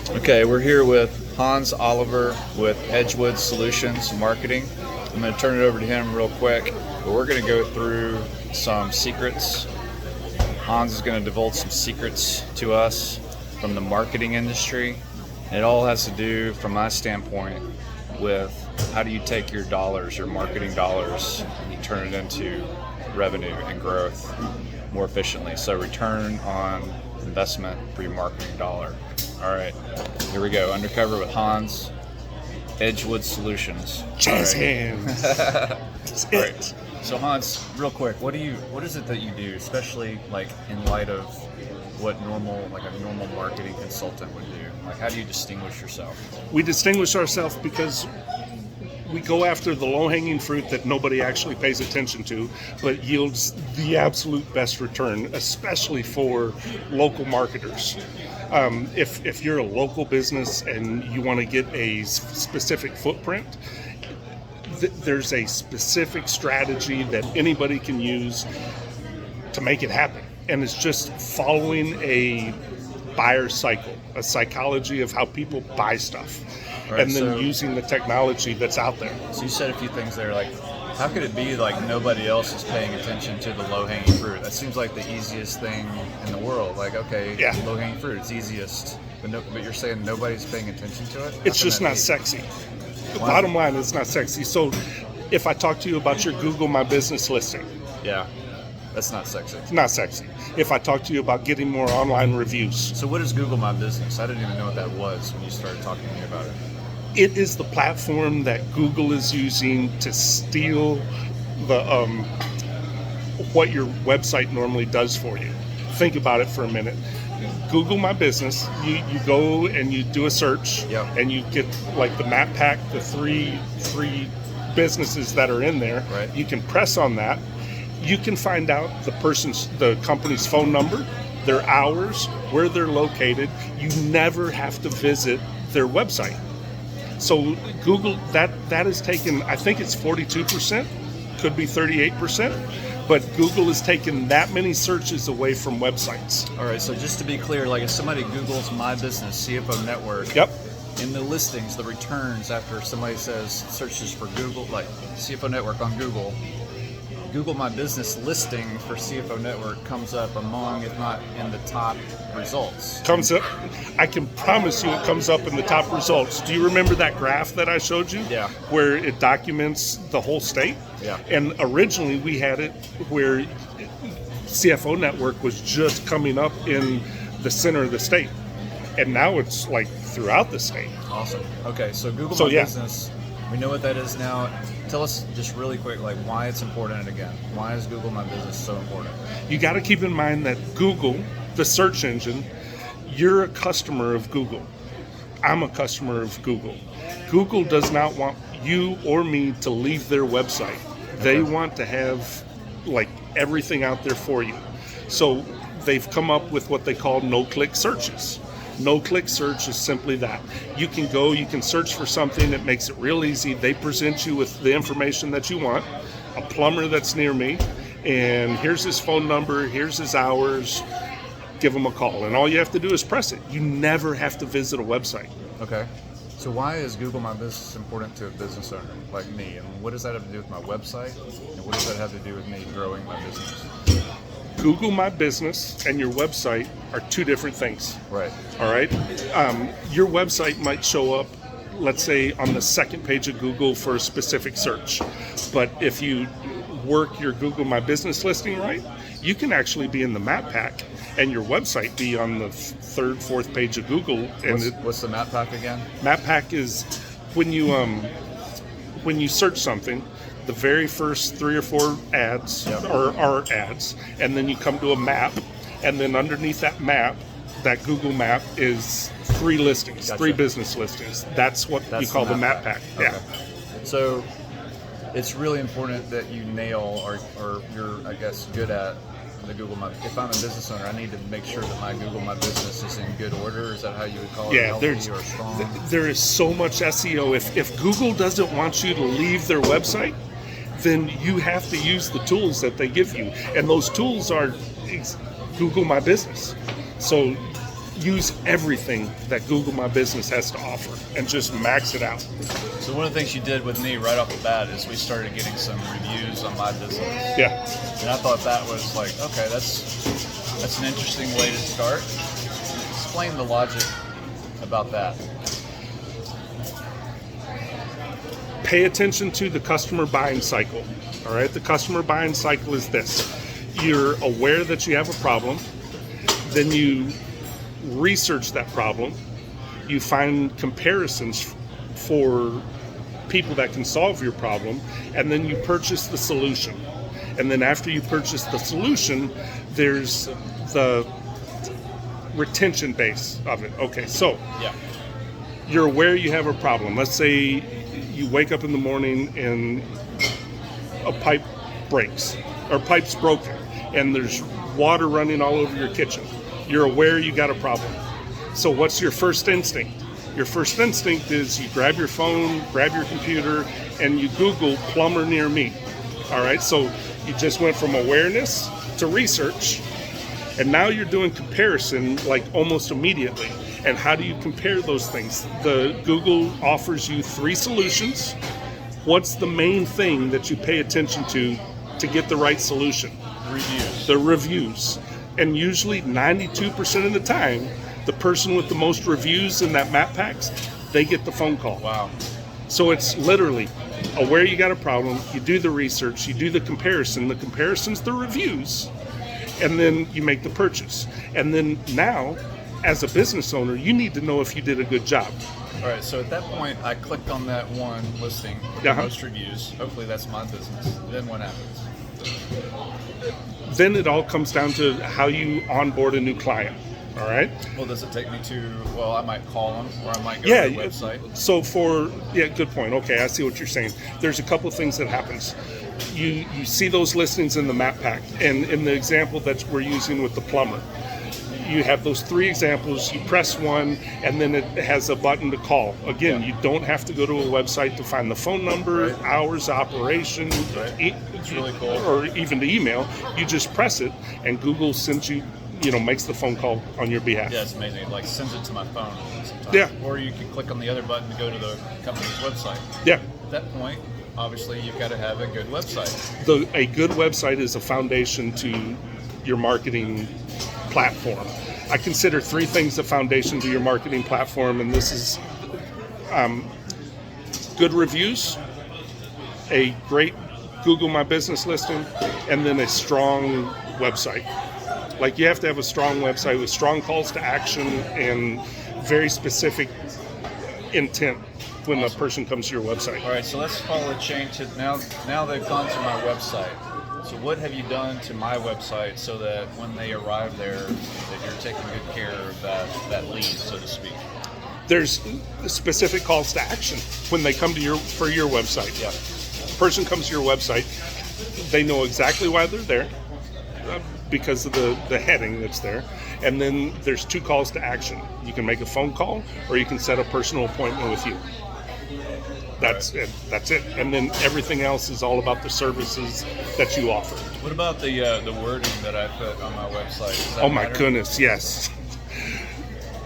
Okay, we're here with Hans Oliver with Edgewood Solutions Marketing. I'm going to turn it over to him real quick, but we're going to go through some secrets. Hans is going to divulge some secrets to us from the marketing industry. It all has to do, from my standpoint, with how do you take your dollars, your marketing dollars, and you turn it into revenue and growth more efficiently. So return on investment for your marketing dollar. All right, here we go. Undercover with Hans, Edgewood Solutions. Jazz All right. hands. All right. So Hans, real quick, what is it that you do, especially like in light of what a normal marketing consultant would do? Like, how do you distinguish yourself? We distinguish ourselves because we go after the low-hanging fruit that nobody actually pays attention to, but yields the absolute best return, especially for local marketers. If you're a local business and you want to get a specific footprint, there's a specific strategy that anybody can use to make it happen. And it's just following a buyer cycle, a psychology of how people buy stuff. Right, and then using the technology that's out there. So you said a few things there, like how could it be like nobody else is paying attention to the low-hanging fruit? That seems like the easiest thing in the world. Like, okay, yeah, low-hanging fruit, it's easiest, but you're saying nobody's paying attention to it? It's just not sexy. The bottom line, it's not sexy. So if I talk to you about your Google My Business listing, yeah, that's not sexy. It's not sexy. If I talk to you about getting more online reviews. So what is Google My Business? I didn't even know what that was when you started talking to me about it. It is the platform that Google is using to steal the what your website normally does for you. Think about it for a minute. Google My Business, you go and you do a search, yep, and you get like the map pack, the three businesses that are in there. Right. You can press on that. You can find out the company's phone number, their hours, where they're located. You never have to visit their website. So Google, that has taken, I think it's 42%, could be 38%, but Google has taken that many searches away from websites. All right, so just to be clear, like if somebody Googles My Business, CFO Network, yep, in the listings, the returns after somebody searches for Google, like CFO Network on Google, Google My Business listing for CFO Network comes up among, if not in the top results. Comes up, I can promise you it comes up in the top results. Do you remember that graph that I showed you? Yeah. Where it documents the whole state? Yeah. And originally we had it where CFO Network was just coming up in the center of the state. And now it's like throughout the state. Awesome. Okay, so Google My Business, we know what that is now. Tell us just really quick, like why it's important again. Why is Google My Business so important? You got to keep in mind that Google, the search engine, you're a customer of Google. I'm a customer of Google. Google does not want you or me to leave their website. They want to have like everything out there for you. So they've come up with what they call no-click searches. No-click search is simply that. You can go, you can search for something that makes it real easy. They present you with the information that you want. A plumber that's near me, and here's his phone number, here's his hours. Give him a call, and all you have to do is press it. You never have to visit a website. Okay. So why is Google My Business important to a business owner like me? And what does that have to do with my website? And what does that have to do with me growing my business? Google My Business and your website are two different things. Right. All right. Your website might show up, let's say, on the second page of Google for a specific search. But if you work your Google My Business listing right, you can actually be in the map pack and your website be on the third, fourth page of Google. And what's the map pack again? Map pack is when you search something, the very first 3 or 4 ads are ads, and then you come to a map, and then underneath that map, that Google map is 3 listings, gotcha. 3 business listings. That's what you call the map pack. Okay. Yeah. So it's really important that you nail or you're, I guess, good at the Google My. If I'm a business owner, I need to make sure that my Google My Business is in good order. Is that how you would call it? Yeah, healthy or strong? There is so much SEO. If Google doesn't want you to leave their website, then you have to use the tools that they give you. And those tools are Google My Business. So use everything that Google My Business has to offer and just max it out. So one of the things you did with me right off the bat is we started getting some reviews on my business. Yeah. And I thought that was like, okay, that's an interesting way to start. Explain the logic about that. Pay attention to the customer buying cycle. All right, the customer buying cycle is this. You're aware that you have a problem, then you research that problem, you find comparisons for people that can solve your problem, and then you purchase the solution. And then after you purchase the solution, there's the retention base of it. Okay, so Yeah. you're aware you have a problem. Let's say you wake up in the morning and a pipe breaks, or pipe's broken, and there's water running all over your kitchen. You're aware you got a problem. So what's your first instinct? Your first instinct is you grab your phone, grab your computer, and you Google plumber near me. All right, so you just went from awareness to research, and now you're doing comparison like almost immediately. And how do you compare those things? The Google offers you 3 solutions. What's the main thing that you pay attention to get the right solution? Reviews. The reviews. And usually 92% of the time, the person with the most reviews in that map packs, they get the phone call. Wow. So it's literally aware you got a problem, you do the research, you do the comparison. The comparison's the reviews, and then you make the purchase. And then now, as a business owner, you need to know if you did a good job. All right, so at that point, I clicked on that one listing, most reviews. Hopefully that's my business. Then what happens? Then it all comes down to how you onboard a new client. All right. Well, does it take me to, well, I might call them, or I might go to the website? So good point. Okay, I see what you're saying. There's a couple of things that happens. You see those listings in the map pack, and in the example that we're using with the plumber, you have those 3 examples. You press one, and then it has a button to call. Again, you don't have to go to a website to find the phone number, hours of operation, It's really cool. or even the email. You just press it, and Google sends you, makes the phone call on your behalf. Yeah, it's amazing. It, like, sends it to my phone sometimes. Yeah. Or you can click on the other button to go to the company's website. Yeah. At that point, obviously, you've got to have a good website. A good website is a foundation to your marketing platform. I consider 3 things a foundation to your marketing platform, and this is good reviews, a great Google My Business listing, and then a strong website. Like, you have to have a strong website with strong calls to action and very specific intent when a person comes to your website. All right, so let's follow a chain to now they've gone to my website. So what have you done to my website so that when they arrive there, that you're taking good care of that lead, so to speak? There's specific calls to action when they come to your website. Yeah. Person comes to your website, they know exactly why they're there because of the heading that's there. And then there's 2 calls to action. You can make a phone call, or you can set a personal appointment with you. That's it. And then everything else is all about the services that you offer. What about the wording that I put on my website? Does that Oh my matter? goodness, yes.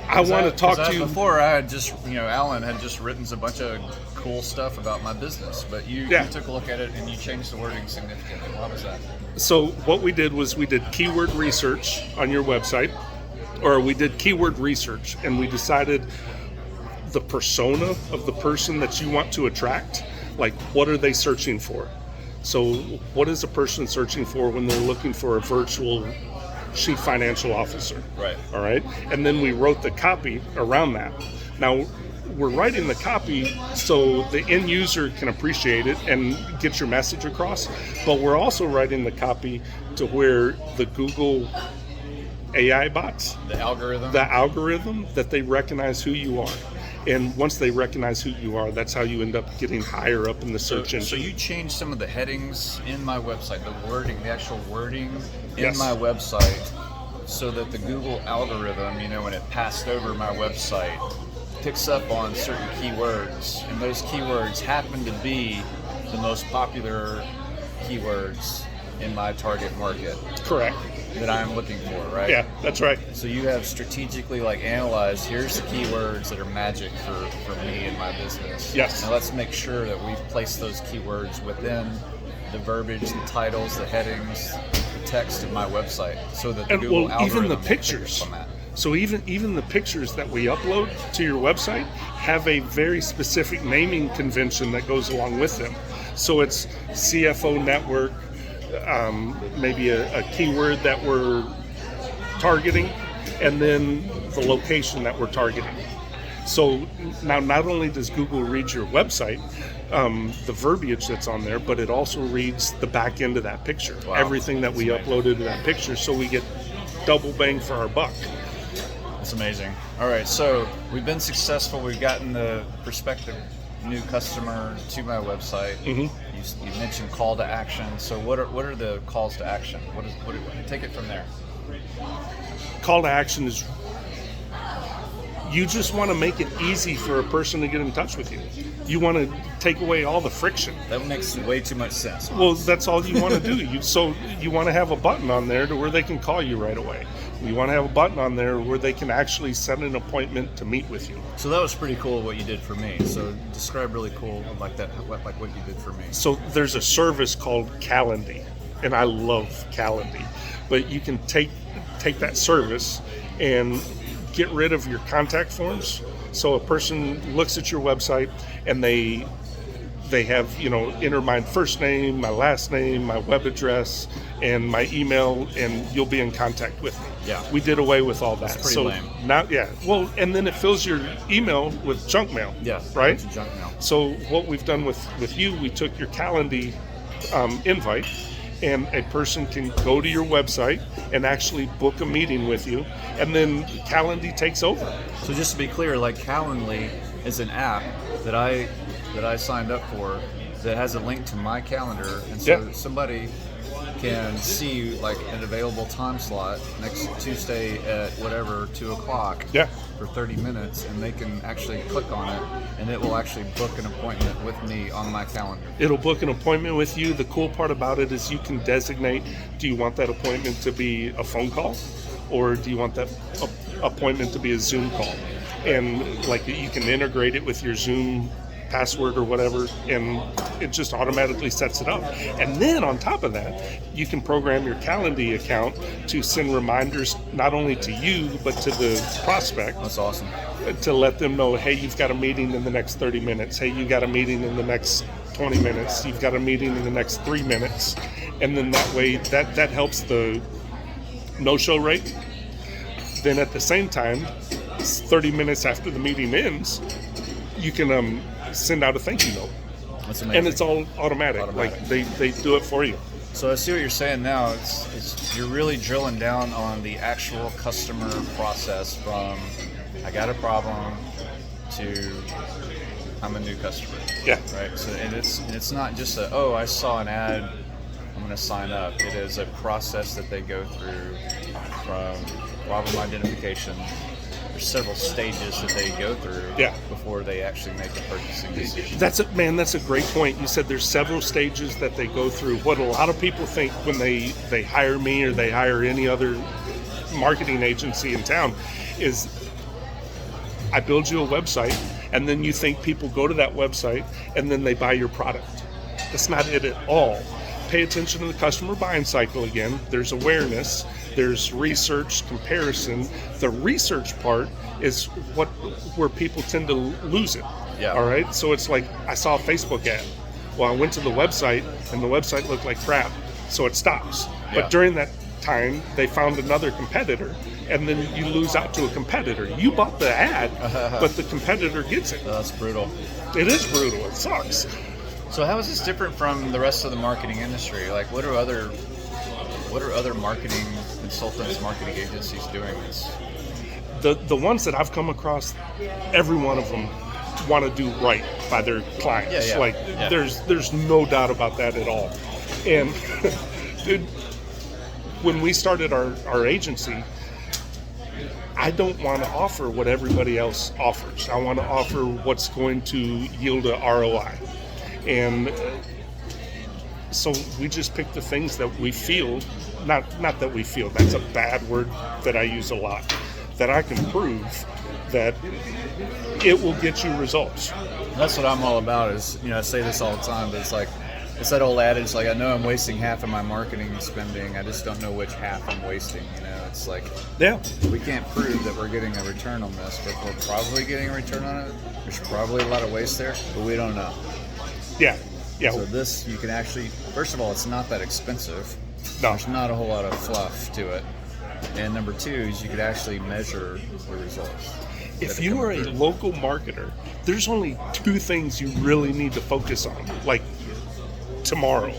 I want to talk to you. Before I had just, Alan had just written a bunch of cool stuff about my business, but you took a look at it and you changed the wording significantly. Why was that? So what we did was we did keyword research on your website, or we did keyword research, and we decided the persona of the person that you want to attract. Like, what are they searching for? So what is a person searching for when they're looking for a virtual chief financial officer? Right. All right. And then we wrote the copy around that. Now, we're writing the copy so the end user can appreciate it and get your message across, but we're also writing the copy to where the Google AI bots, The algorithm? that they recognize who you are. And once they recognize who you are, that's how you end up getting higher up in the search engine. So you changed some of the headings in my website, the wording, the actual wording in Yes. my website, so that the Google algorithm, when it passed over my website, picks up on certain keywords, and those keywords happen to be the most popular keywords in my target market Correct. that I'm looking for, right? Yeah, that's right. So you have strategically analyzed, here's the keywords that are magic for me and my business. Yes. Now let's make sure that we've placed those keywords within the verbiage, the titles, the headings, the text of my website, so that the Google algorithm even the will pick pictures. up on that. So even the pictures that we upload to your website have a very specific naming convention that goes along with them. So it's CFO network, maybe a keyword that we're targeting, and then the location that we're targeting. So now not only does Google read your website, the verbiage that's on there, but it also reads the back end of that picture. Wow. Everything that we uploaded to that picture, so we get double bang for our buck. That's amazing. All right, so we've been successful. We've gotten the prospective new customer to my website. Mm-hmm. You mentioned call to action. So what are the calls to action? Take it from there. Call to action is, you just want to make it easy for a person to get in touch with you. You want to take away all the friction. That makes way too much sense. Well, that's all you want to do. You want to have a button on there to where they can call you right away. You want to have a button on there where they can actually set an appointment to meet with you. So that was pretty cool what you did for me. So describe really cool like that, like what you did for me. So there's a service called Calendly, and I love Calendly. But you can take that service and get rid of your contact forms. So a person looks at your website and they have, enter my first name, my last name, my web address, and my email, and you'll be in contact with me. Yeah. We did away with all that. That's pretty lame. Now, yeah. Well, and then it fills your email with junk mail. Yeah. Right? Junk mail. So what we've done with you, we took your Calendly invite, and a person can go to your website and actually book a meeting with you, and then Calendly takes over. So just to be clear, Calendly is an app that I signed up for that has a link to my calendar, and so somebody can see an available time slot next Tuesday at whatever 2:00 for 30 minutes, and they can actually click on it, and it will actually book an appointment with me on my calendar. It'll book an appointment with you. The cool part about it is you can designate, do you want that appointment to be a phone call, or do you want that appointment to be a Zoom call? And you can integrate it with your Zoom password or whatever, and it just automatically sets it up. And then on top of that, you can program your Calendly account to send reminders not only to you but to the prospect. That's awesome. To let them know, hey, you've got a meeting in the next 30 minutes. Hey, you got a meeting in the next 20 minutes. You've got a meeting in the next 3 minutes. And then that way, that helps the no-show rate. Then at the same time, 30 minutes after the meeting ends, you can send out a thank you note. That's amazing. And it's all automatic. They do it for you. So I see what you're saying now. It's you're really drilling down on the actual customer process from I got a problem to I'm a new customer. Yeah. Right. So and it's not just I saw an ad, I'm going to sign up. It is a process that they go through from problem identification. There's several stages that they go through before they actually make a purchasing decision. That's a great point. You said there's several stages that they go through. What a lot of people think when they hire me or they hire any other marketing agency in town is I build you a website, and then you think people go to that website and then they buy your product. That's not it at all. Pay attention to the customer buying cycle again. There's awareness. There's research, comparison. The research part is where people tend to lose it. Yeah. All right. So it's like I saw a Facebook ad. Well, I went to the website and the website looked like crap, so it stops. Yeah. But during that time, they found another competitor, and then you lose out to a competitor. You bought the ad, but the competitor gets it. That's brutal. It is brutal. It sucks. So how is this different from the rest of the marketing industry? What are other marketing consultants, marketing agencies doing this? The ones that I've come across, every one of them want to do right by their clients. Yeah. There's no doubt about that at all. And dude, when we started our agency, I don't want to offer what everybody else offers. I want to offer what's going to yield a ROI. And So we just pick the things that we feel, not that we feel, that's a bad word that I use a lot, that I can prove that it will get you results. That's what I'm all about is, I say this all the time, but it's that old adage, like, I know I'm wasting half of my marketing spending, I just don't know which half I'm wasting, It's like, yeah, we can't prove that we're getting a return on this, but we're probably getting a return on it. There's probably a lot of waste there, but we don't know. Yeah. Yeah. So this, you can actually, first of all, it's not that expensive. No. There's not a whole lot of fluff to it. And number two is you could actually measure the results. If you are a local marketer, there's only 2 things you really need to focus on. Like tomorrow,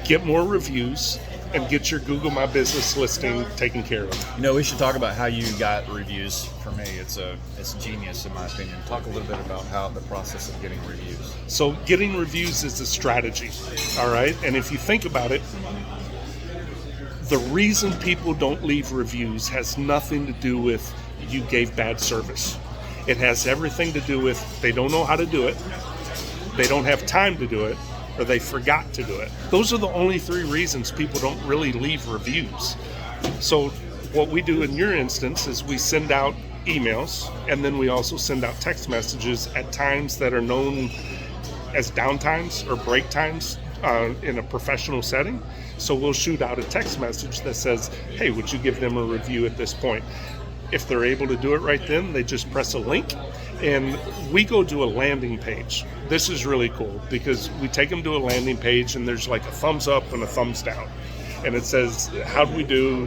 get more reviews and get your Google My Business listing taken care of. We should talk about how you got reviews. For me, it's genius in my opinion. Talk a little bit about how the process of getting reviews. So getting reviews is a strategy, all right? And if you think about it, the reason people don't leave reviews has nothing to do with you gave bad service. It has everything to do with they don't know how to do it, they don't have time to do it, or they forgot to do it. Those are the only 3 reasons people don't really leave reviews. So what we do in your instance is we send out emails, and then we also send out text messages at times that are known as downtimes or break times in a professional setting. So we'll shoot out a text message that says, hey, would you give them a review at this point? If they're able to do it right then, they just press a link and we go to a landing page. This is really cool because we take them to a landing page and there's like a thumbs up and a thumbs down. And it says, how do we do?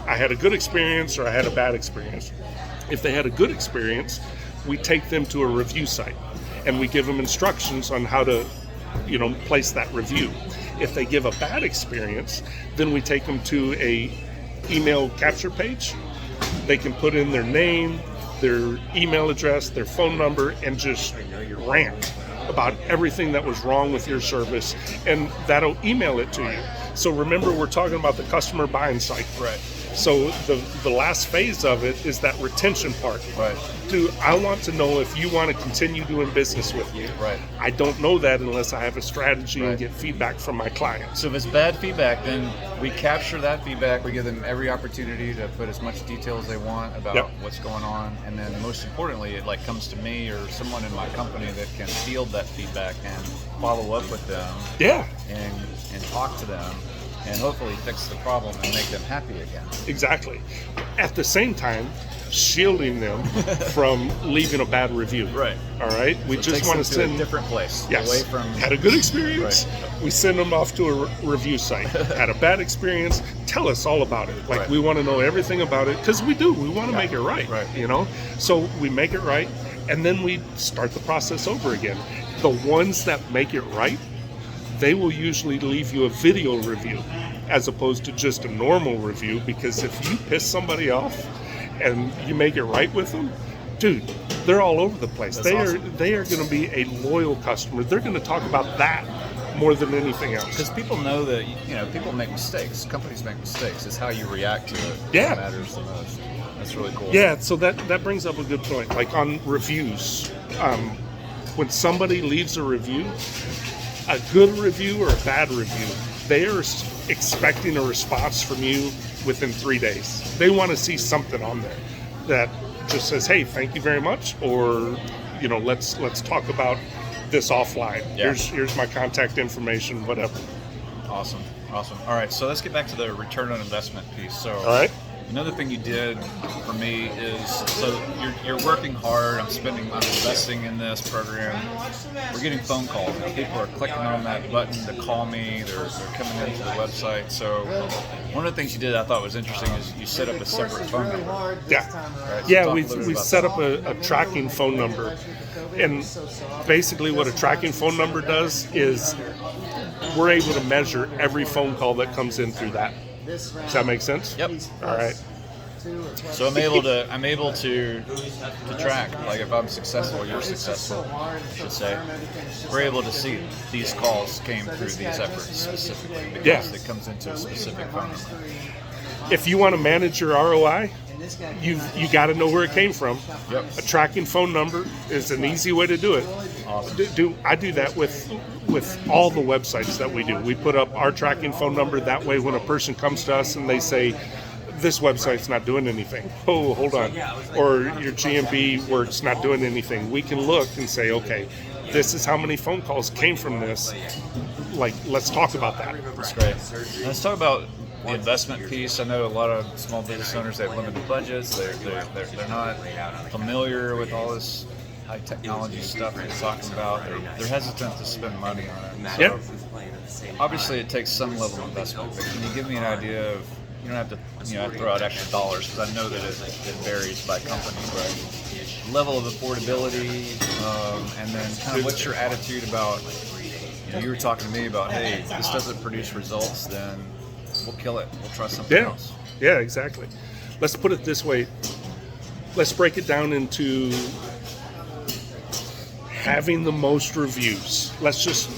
I had a good experience or I had a bad experience. If they had a good experience, we take them to a review site and we give them instructions on how to, place that review. If they give a bad experience, then we take them to a email capture page. They can put in their name, their email address, their phone number, and just rant about everything that was wrong with your service, and that'll email it to you. So remember, we're talking about the customer buying cycle. Right. So the last phase of it is that retention part. Right. Dude, I want to know if you want to continue doing business with me. Right. I don't know that unless I have a strategy Right. and get feedback from my clients. So if it's bad feedback, then we capture that feedback. We give them every opportunity to put as much detail as they want about what's going on, and then most importantly, it comes to me or someone in my company that can field that feedback and follow up with them. Yeah. And talk to them. And hopefully fix the problem and make them happy again. Exactly. At the same time, shielding them from leaving a bad review. Right. All right. We So just want to send a different place. Yes. Away from. Had a good experience. Right. We send them off to a review site. Had a bad experience. Tell us all about it. Right. We want to know everything about it because we do. We want to make it right. Right. So we make it right, and then we start the process over again. The ones that make it right, they will usually leave you a video review as opposed to just a normal review, because if you piss somebody off and you make it right with them, dude, they're all over the place. That's awesome. They are going to be a loyal customer. They're going to talk about that more than anything else. Because people know that people make mistakes. Companies make mistakes. It's how you react to it Yeah. that matters the most. That's really cool. Yeah, so that brings up a good point. Like on reviews, when somebody leaves a review, a good review or a bad review, they are expecting a response from you within 3 days. They want to see something on there that just says, "Hey, thank you very much," or let's talk about this offline. Yeah. Here's my contact information, whatever. Awesome. All right, so let's get back to the return on investment piece. So, All right. Another thing you did for me is, so you're working hard. I'm investing in this program. We're getting phone calls. People are clicking on that button to call me. They're coming into the website. So one of the things you did I thought was interesting is you set up a separate phone number. Yeah. Right, so Yeah, talk a we little bit about set that. up a tracking phone number. And basically what a tracking phone number does is we're able to measure every phone call that comes in through that. Does that make sense? Yep. All right. So I'm able to track, like if I'm successful, you're successful, I should say. We're able to see these calls came through these efforts specifically because it comes into a specific phone number. If you want to manage your ROI, you got to know where it came from. Yep. A tracking phone number is an easy way to do it. Awesome. I do that with all the websites that we do. We put up our tracking phone number. That way, when a person comes to us and they say, this website's not doing anything. Oh, hold on. Or your GMB where it's not doing anything. We can look and say, okay, this is how many phone calls came from this. Like, let's talk about that. That's great. Let's talk about the investment piece. I know a lot of small business owners, they have limited budgets. They're not familiar with all this high technology stuff that you're talking about. They're hesitant to spend money on it. So Yep. obviously it takes some level of investment, but can you give me an idea of, you don't have to throw out extra dollars, because I know that it varies by company, but level of affordability, and then kind of what's your attitude about, you were talking to me about, hey, if this doesn't produce results, then we'll kill it. We'll try something else. Yeah, exactly. Let's put it this way. Let's break it down into having the most reviews. Let's just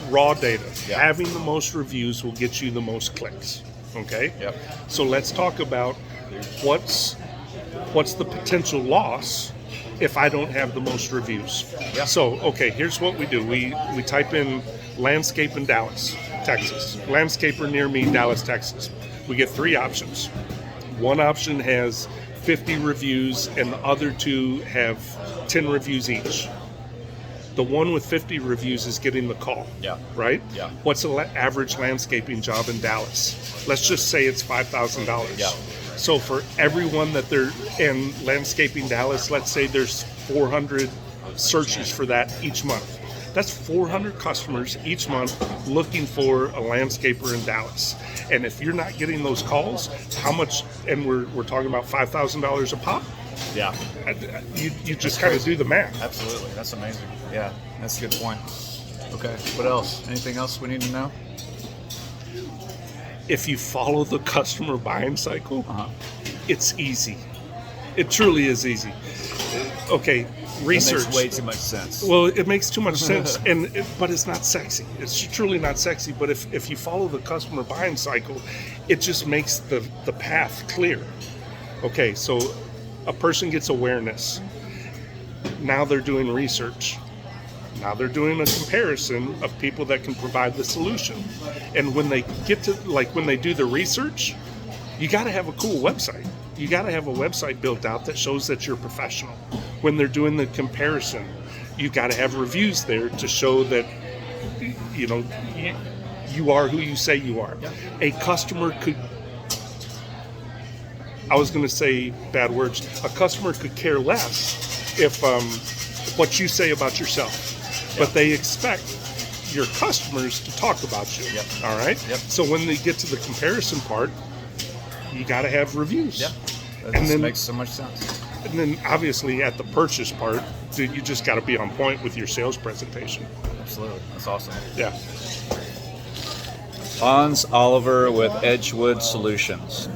raw data. Yeah. Having the most reviews will get you the most clicks. Okay? Yep. So let's talk about what's the potential loss if I don't have the most reviews. Yeah. So, okay, here's what we do. We type in landscape in Dallas, Texas. Landscaper near me, Dallas, Texas. We get 3 options. One option has 50 reviews and the other 2 have 10 reviews each. The one with 50 reviews is getting the call. Yeah. Right? Yeah. What's an average landscaping job in Dallas? Let's just say it's $5,000. Yeah. So for everyone that they're in landscaping Dallas, let's say there's 400 searches for that each month. That's 400 customers each month looking for a landscaper in Dallas. And if you're not getting those calls, how much? And we're talking about $5,000 a pop. Yeah. You just kind of do the math. Absolutely. That's amazing. Yeah, that's a good point. Okay. What else? Anything else we need to know? If you follow the customer buying cycle, Uh-huh. it's easy. It truly is easy. Okay, research. It makes way too much sense. Well, it makes too much sense, but it's not sexy. It's truly not sexy. But if you follow the customer buying cycle, it just makes the path clear. Okay, so a person gets awareness. Now they're doing research. Now they're doing a comparison of people that can provide the solution. And when they get to, when they do the research, you got to have a cool website. You got to have a website built out that shows that you're professional. When they're doing the comparison, you got to have reviews there to show that, you are who you say you are. Yeah. A customer could, I was going to say bad words, a customer could care less if what you say about yourself. But they expect your customers to talk about you. Yep. All right? Yep. So when they get to the comparison part, you got to have reviews. Yeah. That And then- makes so much sense. And then obviously at the purchase part, dude, you just got to be on point with your sales presentation. Absolutely. That's awesome. Yeah. Hans Oliver with Edgewood Solutions.